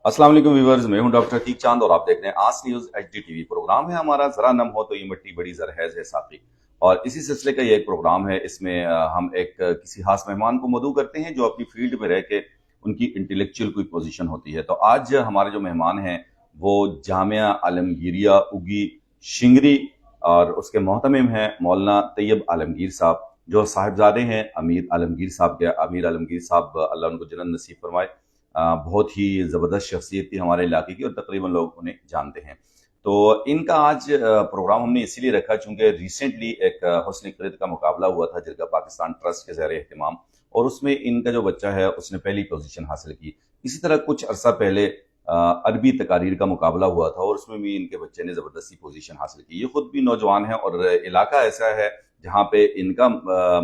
अस्सलाम वालेकुम व्यूअर्स, मैं हूं डॉक्टर अतीक चांद और आप देख रहे हैं आस न्यूज एचडी टीवी। प्रोग्राम है हमारा जरा नम हो तो ये मिट्टी बड़ी जरहैज है साथी। और इसी सिलसिले का ये एक प्रोग्राम है। इसमें हम एक किसी खास मेहमान को मदऊ करते हैं जो अपनी फील्ड में रह के उनकी इंटेलेक्चुअल कोई पोजीशन होती है। तो आज हमारे जो मेहमान हैं वो जामिया आलमगीरिया उगी शिंगरी और उसके मोहतमिम हैं मौलाना तैयब आलमगीर साहब, जो साहिबजादे हैं अमीर आलमगीर साहब के। अमीर आलमगीर साहब अल्लाह उनको जन्नत नसीब फरमाए। बहुत ही ज़बरदस्त शख्सियत थी हमारे इलाके की और तकरीबन लोग उन्हें जानते हैं। तो इनका आज प्रोग्राम हमने इसीलिए रखा चूँकि रिसेंटली एक हुस्न इक़्तिदार का मुकाबला हुआ था जिरगा पाकिस्तान ट्रस्ट के ज़ेर एहतमाम, और उसमें इनका जो बच्चा है उसने पहली पोजीशन हासिल की। इसी तरह कुछ अरसा पहले अरबी तकारीर का मुकाबला हुआ था और उसमें भी इनके बच्चे ने ज़बरदस्ती पोजीशन हासिल की। ये खुद भी नौजवान है और इलाका ऐसा है जहाँ पे इनका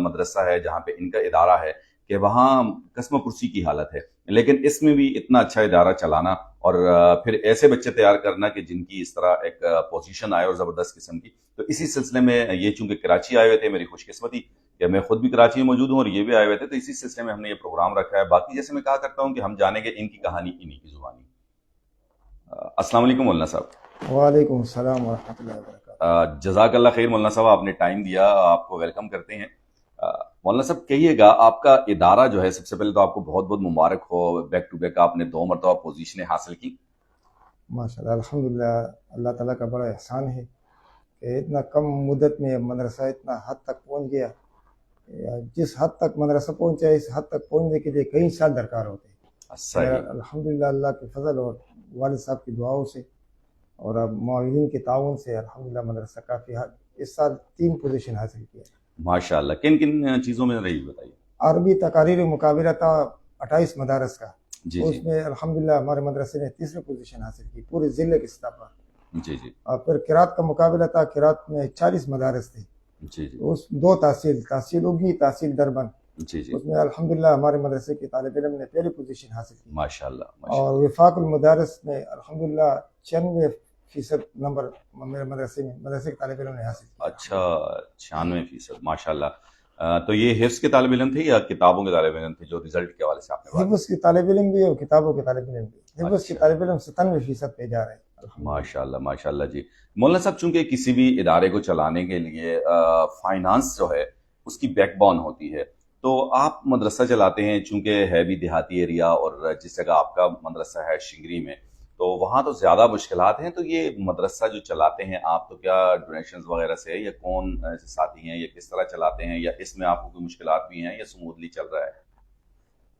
मदरसा है, जहाँ पे इनका इदारा है कि वहाँ कसम कुर्सी की हालत है। लेकिन इसमें भी इतना अच्छा इदारा चलाना और फिर ऐसे बच्चे तैयार करना कि जिनकी इस तरह एक पोजीशन आए और ज़बरदस्त किस्म की। तो इसी सिलसिले में ये चूंकि कराची आए हुए थे, मेरी खुशकिस्मती कि मैं खुद भी कराची में मौजूद हूँ और ये भी आए हुए थे, तो इसी सिलसिले में हमने ये प्रोग्राम रखा है। बाकी जैसे मैं कहा करता हूँ कि हम जानेंगे इनकी कहानी इन्हीं की जुबानी। अस्सलाम वालेकुम मौलाना साहब। वालेकुम सलाम वरहमतुल्लाहि वबरकातुहू। जज़ाकल्लाह खैर मौलाना साहब, आपने टाइम दिया, आपको वेलकम करते हैं। मौलाना साहब कहिएगा, आपका इदारा जो है, सबसे पहले तो आपको बहुत बहुत मुबारक हो, बैक टू बैक आपने 2 मरतबा पोजीशनें हासिल की। माशाल्लाह अल्हम्दुलिल्लाह, अल्लाह ताला का बड़ा एहसान है कि इतना कम मुद्दत में मदरसा इतना हद तक पहुंच गया। जिस हद तक मदरसा पहुंचा, इस हद तक पहुंचने के लिए कई साल दरकार होते हैं। सही। अल्हम्दुलिल्लाह अल्लाह के फजल और वालिद साहब की दुआओं से और अब मुआविनीन के ताउन से अल्हम्दुलिल्लाह मदरसा काफ़ी इस साल 3 पोजीशन हासिल किया। माशाल्लाह, किन किन चीज़ों में रही बताइए। अरबी तकारीर मुकाबला था 28 मदारस का, जी जी उसमें अल्हम्दुलिल्लाह हमारे मदरसे ने 3री पोजीशन हासिल की पूरे ज़िले की सतह पर। जी जी और फिर किरात का मुकाबला था, किरात में 40 मदारस थे। जी जी उस 2 तहसील उगी, तहसील दरबन, जी जी। उसमें अल्हम्दुलिल्लाह हमारे मदरसे के तालिब इल्म ने पहली पोजीशन हासिल की। माशाल्लाह और माशाल्लाह। विफाकुल मदारस में अल्हम्दुलिल्लाह 96% नंबर मेरे मदरसे के तालिब इल्म ने हासिल किया। अच्छा, 96% माशाल्लाह। तो ये हिफ्स के तालिब इल्म थे या किताबों के तालिब इल्म थे जो रिजल्ट के हवाले से आपने बात? हिफ्ज़ के तालिब इल्म भी और किताबों के तालिब इल्म भी। हिफ्ज़ के अच्छा। तालिब इल्म 97% पे जा रहे हैं अल्हम्दुलिल्लाह। माशाल्लाह माशाल्लाह जी। मौलाना साहब, चूंकि किसी भी इदारे को चलाने के लिए फाइनेंस जो है उसकी बैकबोन होती है, तो आप मदरसा चलाते हैं, चूंकि है भी देहाती एरिया और जिस जगह आपका मदरसा है शिंगरी में, तो वहाँ तो ज़्यादा मुश्किलात हैं। तो ये मदरसा जो चलाते हैं आप, तो क्या डोनेशंस वगैरह से, या कौन ऐसे साथी हैं, या किस तरह चलाते हैं, या इसमें आपको कोई मुश्किलात भी हैं या स्मूथली चल रहा है?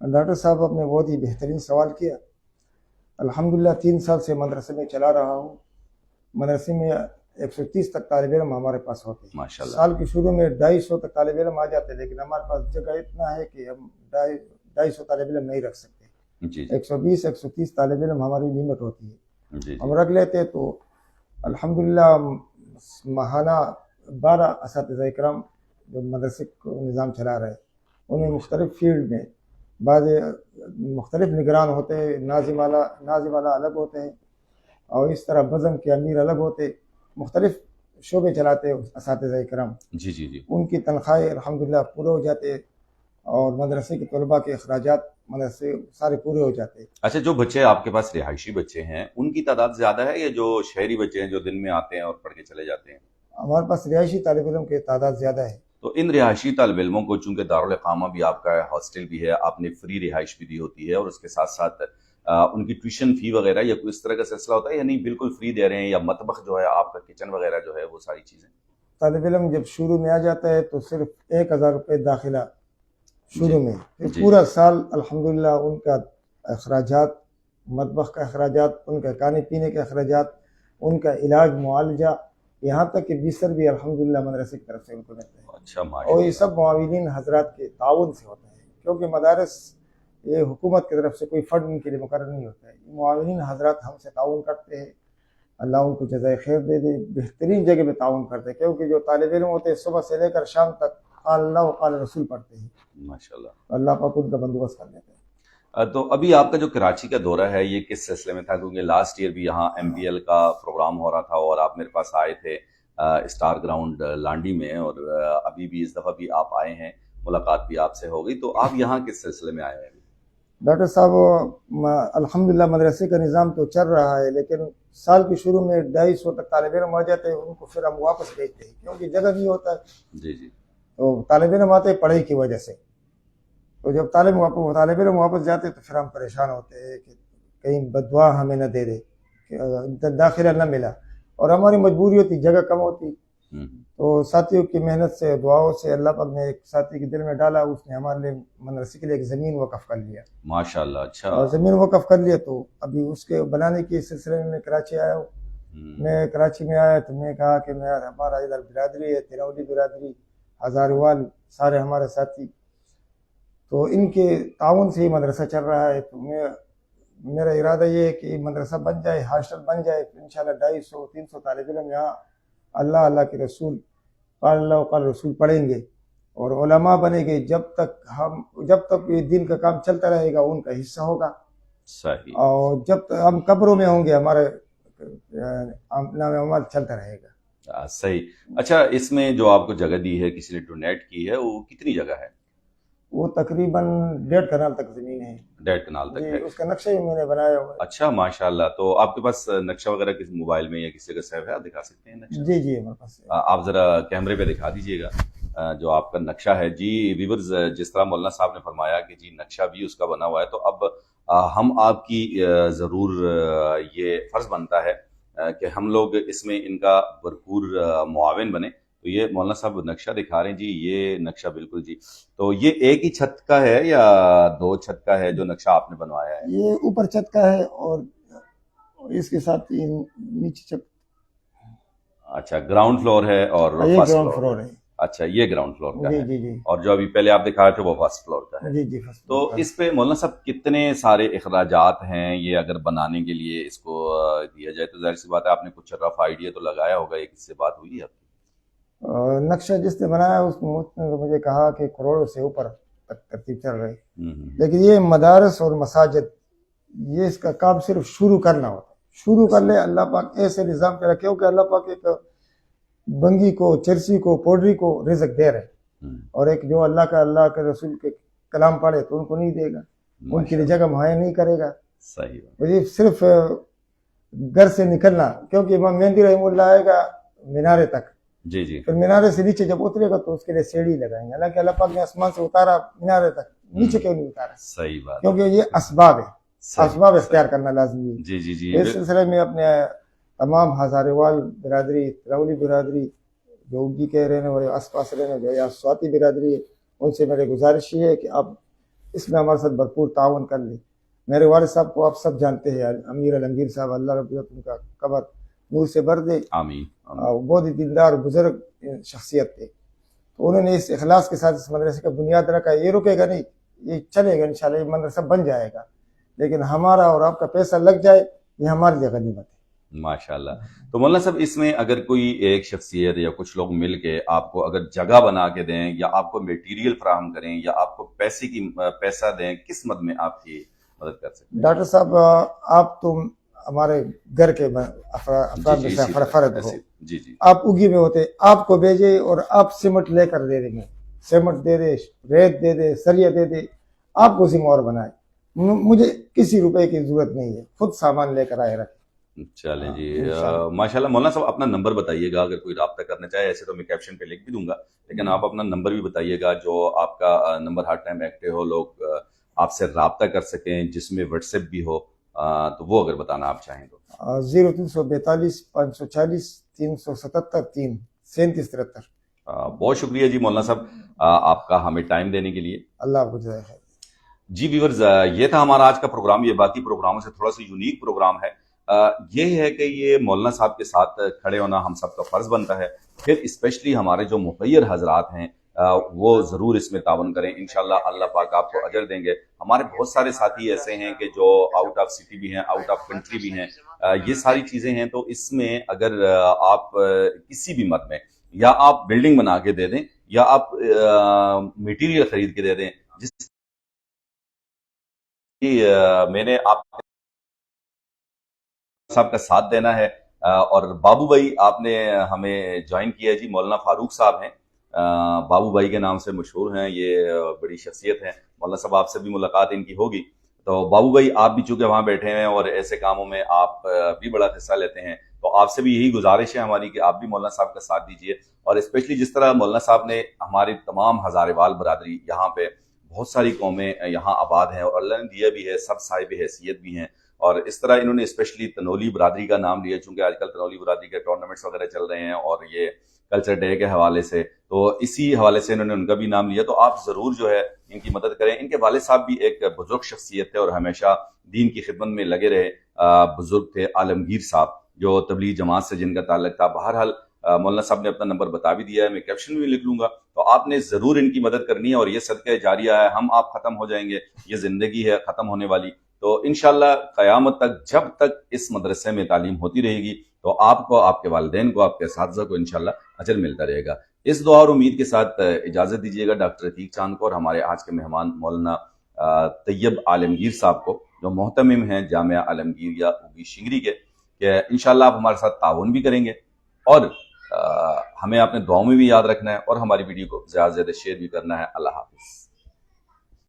डॉक्टर साहब आपने बहुत ही बेहतरीन सवाल किया। अल्हम्दुलिल्लाह 3 साल से मदरसे में चला रहा हूँ। मदरसे में 130 तक तालिब इल्म हमारे पास होते हैं। माशाल्लाह। साल के शुरू में 250 तक तालिब इल्म आ जाते हैं, लेकिन हमारे पास जगह इतना है कि हम 250 तालिब इल्म नहीं रख सकते। जी जी 120-130 तालिब इल्म हमारी लिमिट होती है। जी हम रख लेते तो अल्हम्दुलिल्लाह माहाना 12 असातिज़ा इकराम जो मदरसे को निज़ाम चला रहे, उन्हें मुख्तलिफ फील्ड में बाद मुख्तलिफ निगरान होते हैं। नाजिम आला अलग होते हैं और इस तरह बज़म के अमीर अलग होते, मुख्तलिफ शोबे चलाते असातिज़ा इकराम। जी जी जी। उनकी तनख्वाहें अल्हम्दुलिल्लाह पूरे हो जाते और मदरसे के तलबा के अखराजात मदरसे सारे पूरे हो जाते। अच्छा, जो बच्चे आपके पास रिहायशी बच्चे हैं उनकी तादाद ज्यादा है या जो शहरी बच्चे हैं जो दिन में आते हैं और पढ़ के चले जाते हैं? हमारे पास रिहायशी तालिब इल्म की तादाद ज़्यादा है। तो इन रिहायशी तालिब इल्मों को, चूंकि दारुल इकामा भी आपका है, हॉस्टल भी है, आपने फ्री रिहाइश भी दी होती है, और उसके साथ साथ उनकी ट्यूशन फी वगैरह या कोई इस तरह का सिलसिला होता है, या नहीं बिल्कुल फ्री दे रहे हैं, या मतबख जो है आपका किचन वगैरह जो है वो सारी चीजें? तालिब इल्म जब शुरू में आ जाता है तो सिर्फ 1000 रुपये दाखिला शुरू में, फिर जी। पूरा साल अल्हम्दुलिल्लाह उनका अखराजात, मतबख का अखराजात, उनका खाने पीने के अखराजात, उनका इलाज मुआलजा, यहाँ तक कि बिस्तर भी अल्हम्दुलिल्लाह मदरसे की तरफ से उनको मिलते हैं। अच्छा और ये माशाल्लाह। सब मुआविनीन हजरात के ताउन से होता है, क्योंकि मदारस ये हुकूमत की तरफ से कोई फंड इनके लिए मुकर्रर नहीं होता है। मुआविनीन हजरात हमसे ताउन करते हैं, अल्लाह उनको जज़ाए खैर दे दे, बेहतरीन जगह पे ताउन करते हैं। क्योंकि जो तालिब इल्म होते हैं सुबह से लेकर शाम तक क़ाल अल्लाह व क़ाल रसूल पढ़ते हैं, माशाल्लाह। अल्लाह पाक उनका बंदोबस्त कर देते हैं। तो अभी आपका जो कराची का दौरा है ये किस सिलसिले में था? क्योंकि लास्ट ईयर भी यहाँ MPL का प्रोग्राम हो रहा था और आप मेरे पास आए थे स्टार ग्राउंड लांडी में, और अभी भी इस दफ़ा भी आप आए हैं, मुलाकात भी आपसे हो गई। तो आप यहाँ किस सिलसिले में आए हैं? ڈاکٹر صاحب الحمدللہ مدرسے کا نظام تو چل رہا ہے، لیکن سال کے شروع میں 250 تک طالب علم آ جاتے ہیں، ان کو پھر ہم واپس بھیجتے ہیں کیونکہ جگہ نہیں ہوتا ہے۔ جی جی تو طالب علم آتے ہیں پڑھائی کی وجہ سے، تو جب طالب علم واپس جاتے تو پھر ہم پریشان ہوتے ہیں کہ کہیں بددعا ہمیں نہ دے دے کہ داخلہ نہ ملا، اور ہماری مجبوری ہوتی، جگہ کم ہوتی۔ تو ساتھیوں کی محنت سے، دعاؤں سے اللہ پاک نے ایک ساتھی کے دل میں ڈالا، اس نے ہمارے لیے مدرسے کے لیے ایک زمین وقف کر لیا، ماشاءاللہ، اچھا، اور زمین وقف کر لیا تو ابھی اس کے بنانے کے سلسلے میں کراچی آیا ہوں۔ میں کراچی میں آیا تو میں کہا کہ میں ہمارا ادھر برادری ہے، تراولی برادری، ہزاروال، سارے ہمارے ساتھی، تو ان کے تعاون سے ہی مدرسہ چل رہا ہے، تو میرا ارادہ یہ ہے کہ مدرسہ بن جائے، ہاسٹل بن جائے، انشاءاللہ 250-300 طالب علم یہاں اللہ کے رسول، قال اللہ قال رسول پڑھیں گے، اور علماء بنے گے۔ جب تک یہ دین کا کام چلتا رہے گا ان کا حصہ ہوگا، صحیح، اور جب تک ہم قبروں میں ہوں گے ہمارے نام عمل چلتا رہے گا۔ صحیح۔ اچھا، اس میں جو آپ کو جگہ دی ہے، کسی نے ڈونیٹ کی ہے، وہ کتنی جگہ ہے؟ وہ تقریباً 1.5 کنال تک زمین ہے، 1.5 کنال تک جی، ہے؟ اس کا نقشہ ہی میں نے بنایا ہوا ہے۔ اچھا، ماشاءاللہ۔ تو آپ کے پاس نقشہ وغیرہ کسی موبائل میں یا کسی کا سیو ہے، آپ دکھا سکتے ہیں نقشہ؟ جی ہمارے پاس ہے۔ آپ ذرا کیمرے پہ دکھا دیجئے گا جو آپ کا نقشہ ہے۔ جی ویورز، جس طرح مولانا صاحب نے فرمایا کہ جی نقشہ بھی اس کا بنا ہوا ہے، تو اب ہم آپ کی ضرور یہ فرض بنتا ہے کہ ہم لوگ اس میں ان کا بھرپور معاون بنے۔ تو یہ مولانا صاحب نقشہ دکھا رہے ہیں، جی یہ نقشہ بالکل جی۔ تو یہ ایک ہی چھت کا ہے یا 2 چھت کا ہے جو نقشہ آپ نے بنوایا ہے؟ یہ اوپر چھت کا ہے، اور اس کے ساتھ نیچے چھت، اچھا، گراؤنڈ فلور ہے اور یہ فرسٹ گراؤنڈ فلور فلور ہے۔ اچھا، یہ گراؤنڈ فلور کا ہے، جی اور جو ابھی پہلے آپ دکھائے تھے وہ فرسٹ فلور کا ہے۔ جی فرسٹ تو فلور کا۔ اس پہ مولانا صاحب کتنے سارے اخراجات ہیں یہ اگر بنانے کے لیے اس کو دیا جائے؟ تو ظاہر سی بات ہے آپ نے کچھ رف آئیڈیا تو لگایا ہوگا، یہ کس سے بات ہوئی ہے آپ کی؟ نقشہ جس نے بنایا اس نے مجھے کہا کہ کروڑوں سے اوپر تک ترتیب چل رہی، لیکن یہ مدارس اور مساجد، یہ اس کا کام صرف شروع کرنا ہوتا ہے، شروع کر لے اللہ پاک ایسے نظام پہ رکھے ہو کہ اللہ پاک ایک بنگی کو، چرسی کو، پوڈری کو رزق دے رہے، اور ایک جو اللہ کے رسول کے کلام پڑھے تو ان کو نہیں دے گا، ان کے لیے جگہ مہیا نہیں کرے گا۔ صحیح، مجھے صرف گھر سے نکلنا، کیونکہ امام مہدی رحمہ اللہ آئے گا مینارے تک، جی پھر مینارے سے نیچے جب اترے گا تو اس کے لیے سیڑھی لگائیں گے، حالانکہ اللہ پاک نے آسمان سے اتارا مینارے تک، نیچے کیوں نہیں اتارا؟ صحیح بات، کیونکہ یہ اسباب ہے، اسباب اختیار کرنا لازمی ہے۔ جی اس سلسلے میں اپنے تمام ہزاروال برادری، تراولی برادری، جو اگی کے رہنے والے آس پاس رہنے جو یا سواتی برادری ہے، ان سے میری گزارش یہ ہے کہ آپ اس میں ہمارے ساتھ بھرپور تعاون کر لیں۔ میرے والد صاحب کو آپ سب جانتے ہیں، امیر الانگیر صاحب، اللہ رب العزت ان کا قبر نور سے بھر دے، آمین۔ بہت ہی دیندار بزرگ شخصیت تھے، تو انہوں نے اس اخلاص کے ساتھ اس مدرسے کا بنیاد رکھا۔ یہ رکے گا نہیں، یہ چلے گا انشاءاللہ، یہ مدرسہ بن جائے گا، لیکن ہمارا اور آپ کا پیسہ لگ جائے یہ ہمارے لیے غنیمت ہے۔ ماشاءاللہ۔ تو مولانا صاحب اس میں اگر کوئی ایک شخصیت یا کچھ لوگ مل کے آپ کو اگر جگہ بنا کے دیں، یا آپ کو میٹیریل فراہم کریں، یا آپ کو پیسہ دیں، کس مد میں آپ کی مدد کر سکتے ہیں؟ ڈاکٹر صاحب آپ تو ہمارے گھر کے افراد میں سے فرد ہو، جی آپ اگی میں ہوتے، آپ کو بھیجے اور آپ سیمنٹ لے کر دے دیں گے، سیمنٹ دے دے، ریت دے دے، سریہ دے دے، آپ کو ذمہ وار بنائے، مجھے کسی روپے کی ضرورت نہیں ہے، خود سامان لے کر آئے رکھے۔ چلیں جی، ماشاءاللہ۔ مولانا صاحب اپنا نمبر بتائیے گا اگر کوئی رابطہ کرنا چاہے، ایسے تو میں کیپشن پہ لکھ بھی دوں گا، لیکن آپ اپنا نمبر بھی بتائیے گا جو آپ کا نمبر ہر ٹائم ایکٹیو ہو، لوگ آپ سے رابطہ کر سکیں، جس میں واٹس ایپ بھی ہو، تو وہ اگر بتانا آپ چاہیں تو۔ 0342 540 377 3 3773۔ بہت شکریہ جی مولانا صاحب آپ کا ہمیں ٹائم دینے کے لیے۔ اللہ آپ کو جزائے خیر۔ جی ویورز، یہ تھا ہمارا آج کا پروگرام۔ یہ باقی پروگراموں سے تھوڑا سا یونیک پروگرام ہے، یہ ہے کہ یہ مولانا صاحب کے ساتھ کھڑے ہونا ہم سب کا فرض بنتا ہے، پھر اسپیشلی ہمارے جو مخیر حضرات ہیں وہ ضرور اس میں تعاون کریں، انشاءاللہ اللہ پاک آپ کو اجر دیں گے۔ ہمارے بہت سارے ساتھی ایسے ہیں کہ جو آؤٹ آف سٹی بھی ہیں، آؤٹ آف کنٹری بھی ہیں، یہ ساری چیزیں ہیں، تو اس میں اگر آپ کسی بھی مد میں، یا آپ بلڈنگ بنا کے دے دیں، یا آپ میٹیریل خرید کے دے دیں، جس میں نے آپ صاحب کا ساتھ دینا ہے، اور بابو بھائی آپ نے ہمیں جوائن کیا ہے جی، مولانا فاروق صاحب ہیں، بابو بھائی کے نام سے مشہور ہیں، یہ بڑی شخصیت ہیں، مولانا صاحب آپ سے بھی ملاقات ان کی ہوگی۔ تو बाबू भाई आप भी चूंकि वहाँ बैठे हैं और ऐसे कामों में आप भी बड़ा हिस्सा लेते हैं, तो आपसे भी यही गुजारिश है हमारी कि आप भी मौलाना साहब का साथ दीजिए। और स्पेशली जिस तरह मौलाना साहब ने हमारी तमाम हज़ारेवाल बरादरी, यहाँ पे बहुत सारी कौमें यहाँ आबाद हैं और अल्लाह ने दिया भी है, सब साहिब हैसियत भी हैं, और इस तरह इन्होंने स्पेशली तनोली बरादरी का नाम लिया, चूंकि आजकल तनोली बरादरी के टूर्नामेंट्स वगैरह चल रहे हैं और ये कल्चर डे के हवाले से, तो इसी हवाले से इन्होंने उनका भी नाम लिया। तो आप ज़रूर जो है इनकी मदद करें। इनके वालिद साहब भी एक बुजुर्ग शख्सियत थे और हमेशा दीन की खिदमत में लगे रहे बुजुर्ग थे, आलमगीर साहब, जो तबलीग जमात से जिनका ताल्लुक था। बहरहाल मौलाना साहब ने अपना नंबर बता भी दिया है, मैं कैप्शन में भी लिख लूंगा, तो आपने ज़रूर इनकी मदद करनी है। और ये सदका जारिया है, हम आप ख़त्म हो जाएंगे, ये ज़िंदगी है ख़त्म होने वाली, तो इंशाल्लाह क़यामत तक जब तक इस मदरसे में तालीम होती रहेगी तो आपको, आपके वालिदैन को, आपके असातिज़ा को इंशाल्लाह अजर मिलता रहेगा। इस दुआ और उम्मीद के साथ इजाज़त दीजिएगा डॉक्टर अतीक चांद को और हमारे आज के मेहमान मौलाना तैयब आलमगीर साहब को, जो मोहतमिम हैं जामिया आलमगीर या उगी शिंगरी के, कि इंशाल्लाह आप हमारे साथ ताउन भी करेंगे और हमें अपने दुआओं में भी याद रखना है और हमारी वीडियो को ज़्यादा से ज़्यादा शेयर भी करना है। अल्लाह हाफ़िज़।